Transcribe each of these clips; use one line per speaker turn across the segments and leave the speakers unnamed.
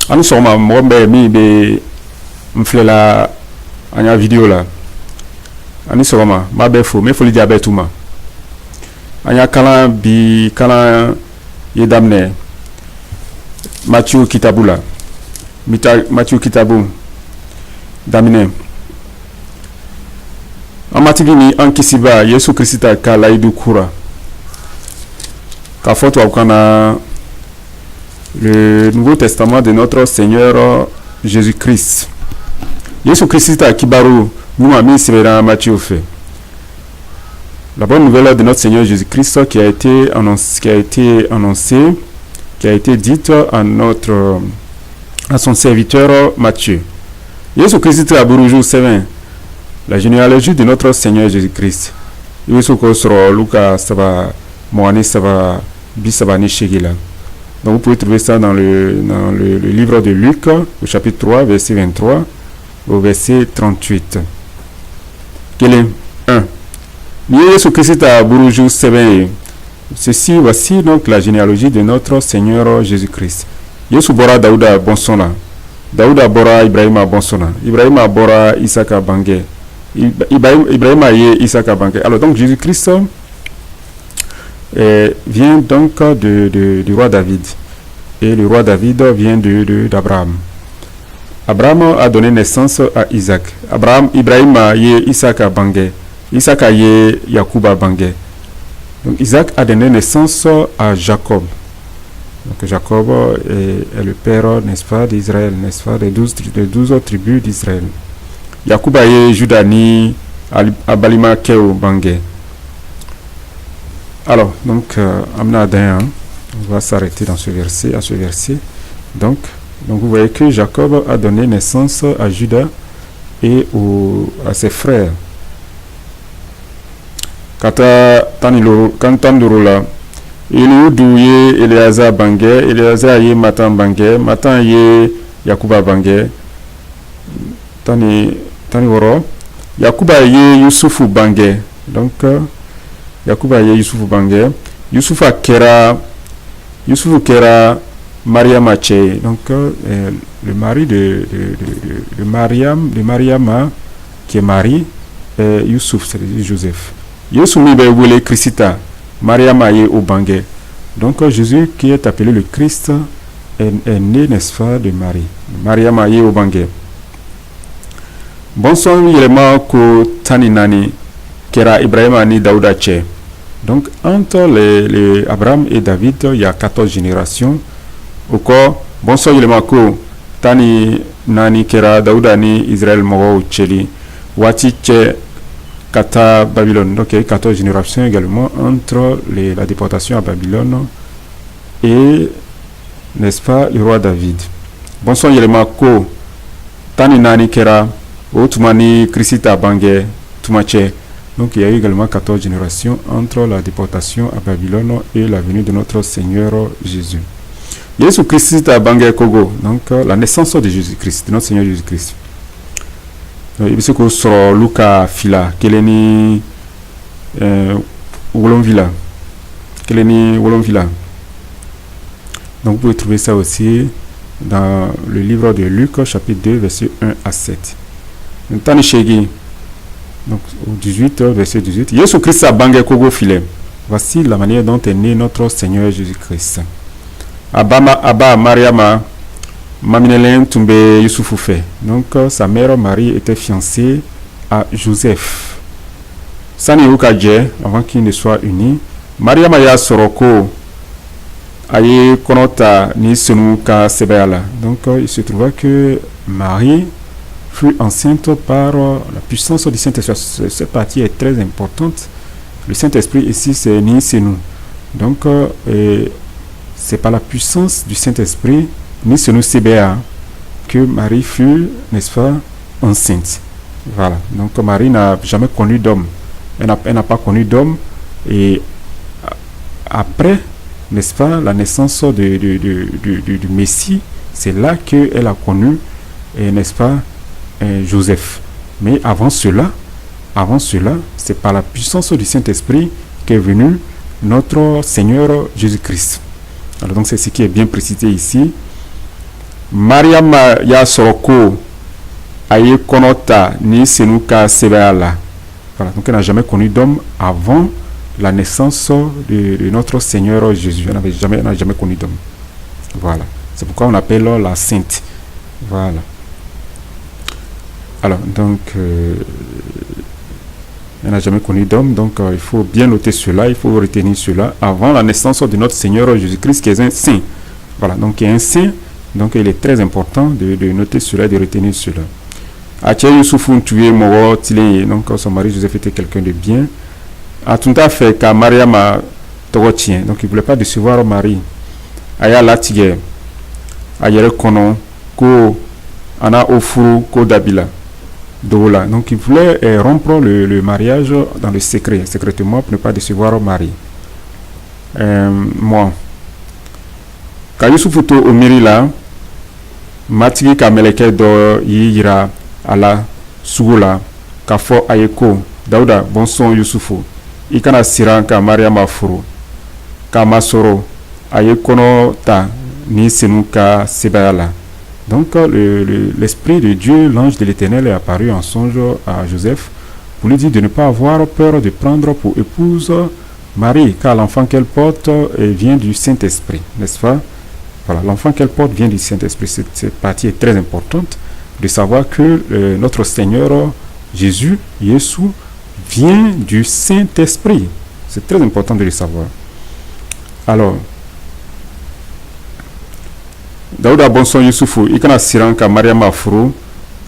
Anu sɔgɔma mɔgɔ min bɛ min bɛ n filɛ la an y'a video la ani sɔgɔma n b'a bɛɛ fo n bɛ foli di a bɛɛ tu ma an y'a kalan bi kalan ye daminɛ Matthieu kitabu la Matthieu kitabu daminɛ an matigi ni an kisiba Yesu Krista ka layidu kura k'a fɔ tubabukan na le Nouveau Testament de notre Seigneur Jésus-Christ. Yesu Krista kibaru ɲuman min sɛbɛnna Matthieu fɛ. La bonne nouvelle de notre Seigneur Jésus-Christ qui a été annoncée, qui a été dite à son serviteur Matthieu. Yesu Krista buruju sɛbɛn la généalogie de notre Seigneur Jésus-Christ. Yesu ko sɔrɔ Luka 7:38. Donc vous pouvez trouver ça dans le livre de Luc, au chapitre 3, verset 23, au verset 38. Quel est 1. Yesu Krista buruju sɛbɛn. Voici donc la généalogie de notre Seigneur Jésus-Christ. Yesu bɔra Dawuda bɔnsɔn na. Dawuda bɔra Ibrahima bɔnsɔn na. Ibrahima bɔra Isaka bange. Ibrahima ye Isaka bange. Alors donc Jésus-Christ vient donc du roi David. Et le roi David vient d'Abraham. Abraham a donné naissance à Isaac. Ibrahima ye Isaka bange. Isaka ye Yakuba bange. Donc Isaac a donné naissance à Jacob. Donc Jacob est le père, n'est-ce pas, d'Israël, n'est-ce pas, des 12 tribus d'Israël. Yakuba ye Juda ni Abalima Keo bange. Alors, donc, Amna Adin, on va s'arrêter dans ce verset, à ce verset. Donc vous voyez que Jacob a donné naissance à Juda et à ses frères. Kantandurula, Eliudu ye Eleazar bange, Eleazar ye Matan bange, Matan ye Yakuba bange. Tani woro, Yakuba ye Yusufu bange. Donc Yakuba ye Yusufu bange. Yusufu kera Mariama Che. Donc le mari de Mariama qui est Marie, Yusuf, c'est-à-dire Joseph. Yesu mi be wele Christa, Mariama ye au bange. Donc Jésus qui est appelé le Christ est né, n'est-ce pas, de Marie. Mariama ye au bange. Bonsoir yelema ko tani nani kera Ibrahima ni Daouda Che. Donc entre les Abraham et David, il y a 14 générations. Au corps, bonsoir yelema ko tani nani kera Daouda ni Israël mogo cheli. Wati che kata Babylone. Donc il y a 14 générations également entre la déportation à Babylone et, n'est-ce pas, le roi David. Bonsoir yelema ko tani nani kera Otumani Christa Bange Tumache. Donc il y a eu également 14 générations entre la déportation à Babylone et la venue de notre Seigneur Jésus. Yesu Christa Bange Kogo, donc la naissance de Jésus-Christ, de notre Seigneur Jésus-Christ. Il se trouve sur Luka Fila, Keleni Wolonvila. Keleni Wolonvila. Donc vous pouvez trouver ça aussi dans le livre de Luc, chapitre 2, versets 1 à 7. Tani Shegi, donc au 18, verset 18. Yesu Christ bange kogo file. Voici la manière dont est né notre Seigneur Jésus-Christ. Abba Mariama Maminelen Tumbe Yusufu fait. Donc sa mère Marie était fiancée à Joseph. Sani Ukaje, avant qu'ils ne soient unis. Mariama ya Soroko aye konota ni senuka sebeala. Donc il se trouva que Marie fut enceinte par la puissance du Saint-Esprit. Cette partie est très importante. Le Saint-Esprit ici, c'est ni c'est nous. Donc, c'est par la puissance du Saint-Esprit, ni c'est nous CBA, que Marie fut, n'est-ce pas, enceinte. Voilà. Donc, Marie n'a jamais connu d'homme. Elle n'a pas connu d'homme. Et après, n'est-ce pas, la naissance du Messie, c'est là qu'elle a connu, n'est-ce pas, Joseph. Mais avant cela, c'est par la puissance du Saint-Esprit qu'est venu notre Seigneur Jésus-Christ. Alors donc c'est ce qui est bien précisé ici. Mariama ya soroko aye konota ni senuka sebeala. Voilà, donc elle n'a jamais connu d'homme avant la naissance de notre Seigneur Jésus. Elle n'a jamais connu d'homme. Voilà, c'est pourquoi on appelle la sainte. Voilà. Alors, donc, elle n'a jamais connu d'homme, donc il faut bien noter cela, il faut retenir cela avant la naissance de notre Seigneur Jésus-Christ qui est un saint. Voilà, donc il est un saint, donc il est très important de noter cela et de retenir cela. Atia Youssoufou tué Moro Tilé, donc son mari Joseph était quelqu'un de bien. A tout à fait car Mariam a togotien, donc il ne voulait pas décevoir Marie. Aya Latige, Ayere Konon, Ko Ana Ofuru, Ko Dabila. Dola. Donc il voulait rompre le mariage dans le secret, secrètement pour ne pas décevoir Marie. Moi, quand Youssoufou to omiri là, Matigi Kameleke do yira ala sugula kafo ayeko Dauda bonson Youssoufou ikana siran ka Mariama furu ka masoro ayekono ta ni senuka sebayala. Donc l'Esprit de Dieu, l'ange de l'Éternel est apparu en songe à Joseph pour lui dire de ne pas avoir peur de prendre pour épouse Marie, car l'enfant qu'elle porte vient du Saint-Esprit, n'est-ce pas? Voilà, l'enfant qu'elle porte vient du Saint-Esprit. Cette partie est très importante de savoir que notre Seigneur Jésus, Jésus, vient du Saint-Esprit. C'est très important de le savoir. Alors, Dauda bonson Youssoufou ikana siran ka Mariama furu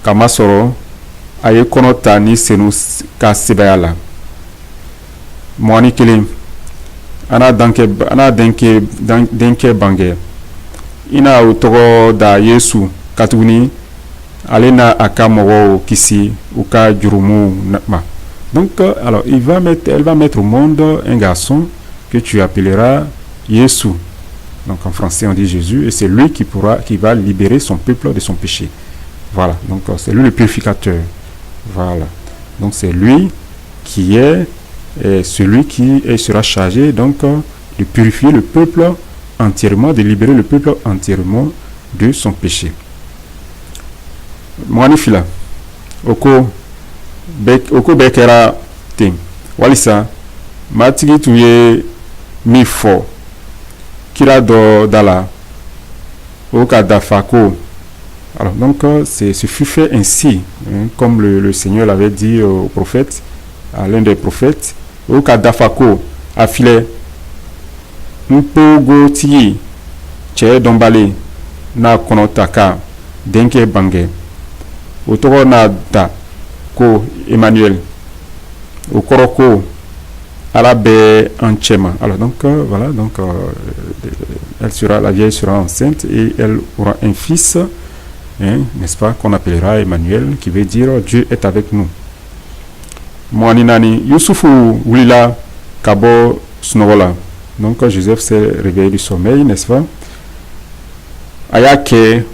ka masoro aye konota ni senu ka sebayala. Mwani kele ana denke bange ina utogo da Yesu katuguni alena akamogo kisi uka jurumu ma. Donc alors elle va mettre au monde un garçon que tu appelleras Yesu. Donc en français on dit Jésus, et c'est lui qui va libérer son peuple de son péché. Voilà, donc c'est lui le purificateur. Voilà, donc c'est lui qui est celui qui sera chargé donc de purifier le peuple entièrement, de libérer le peuple entièrement de son péché. Mwanifila oko bekera ting walisa matigi tuye mifo kira do dala oka dafako. Alors donc ce fut fait ainsi, hein, comme le Seigneur l'avait dit au prophète, à l'un des prophètes, oka dafako afile mpogo ti che dombale na konotaka denke bange otoro na da ko Emmanuel okoroko arabe enchema. Alors donc voilà, donc la vieille sera enceinte et elle aura un fils, hein, n'est-ce pas, qu'on appellera Emmanuel, qui veut dire Dieu est avec nous. Mouaninani Youssoufou Wulila Kabo Snowola. Donc Joseph s'est réveillé du sommeil, n'est-ce pas? Ayake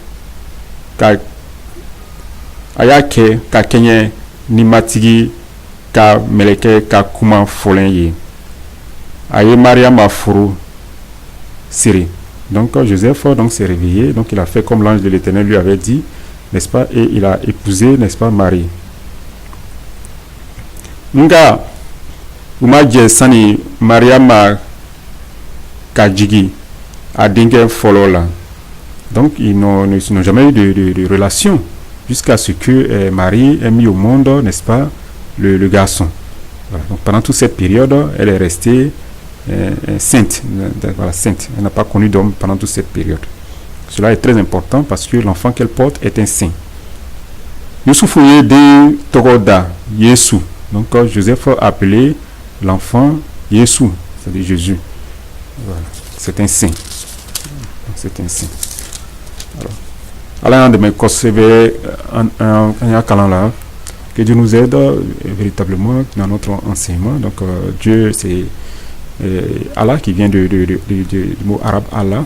ka kenye ni matigi ka meleke ka kuma folenye. Aye Mariama furu Siri. Donc Joseph donc s'est réveillé, donc il a fait comme l'ange de l'Éternel lui avait dit, n'est-ce pas, et il a épousé, n'est-ce pas, Marie. Nga umaje sani Mariama kajigi a dingue folola. Donc ils n'ont jamais eu de relation jusqu'à ce que Marie ait mis au monde, n'est-ce pas, le garçon. Voilà. Donc pendant toute cette période, elle est restée sainte. Voilà, sainte. Elle n'a pas connu d'homme pendant toute cette période. Cela est très important parce que l'enfant qu'elle porte est un saint. Youssoufouye de Togoda, Yesu. Donc Joseph a appelé l'enfant Yesu, c'est-à-dire Jésus. Voilà. C'est un saint. C'est un saint. Alors, de mes conseils, un calan là, que Dieu nous aide véritablement dans notre enseignement. Donc Dieu, c'est Allah qui vient du mot arabe Allah.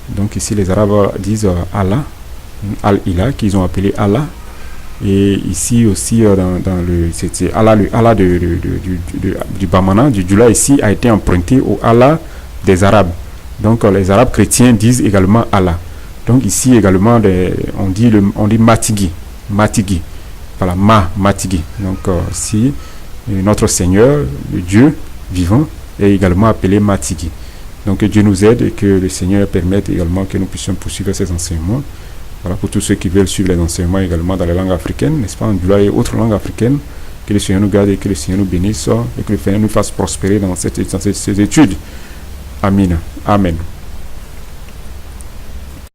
Donc ici les Arabes disent Allah, Al-Ilah, qu'ils ont appelé Allah. Et ici aussi dans c'est Allah, le Allah du Bamana, du Djoula ici a été emprunté au Allah des Arabes. Donc les Arabes chrétiens disent également Allah. Donc ici également, on dit Matigui. Voilà, Matigui. Donc si notre Seigneur, le Dieu vivant, est également appelé Matigui. Donc que Dieu nous aide et que le Seigneur permette également que nous puissions poursuivre ces enseignements. Voilà, pour tous ceux qui veulent suivre les enseignements également dans les langues africaines, n'est-ce pas, en Dula et autres langues africaines. Que le Seigneur nous garde et que le Seigneur nous bénisse et que le Seigneur nous fasse prospérer dans ces études. Amen. Amen.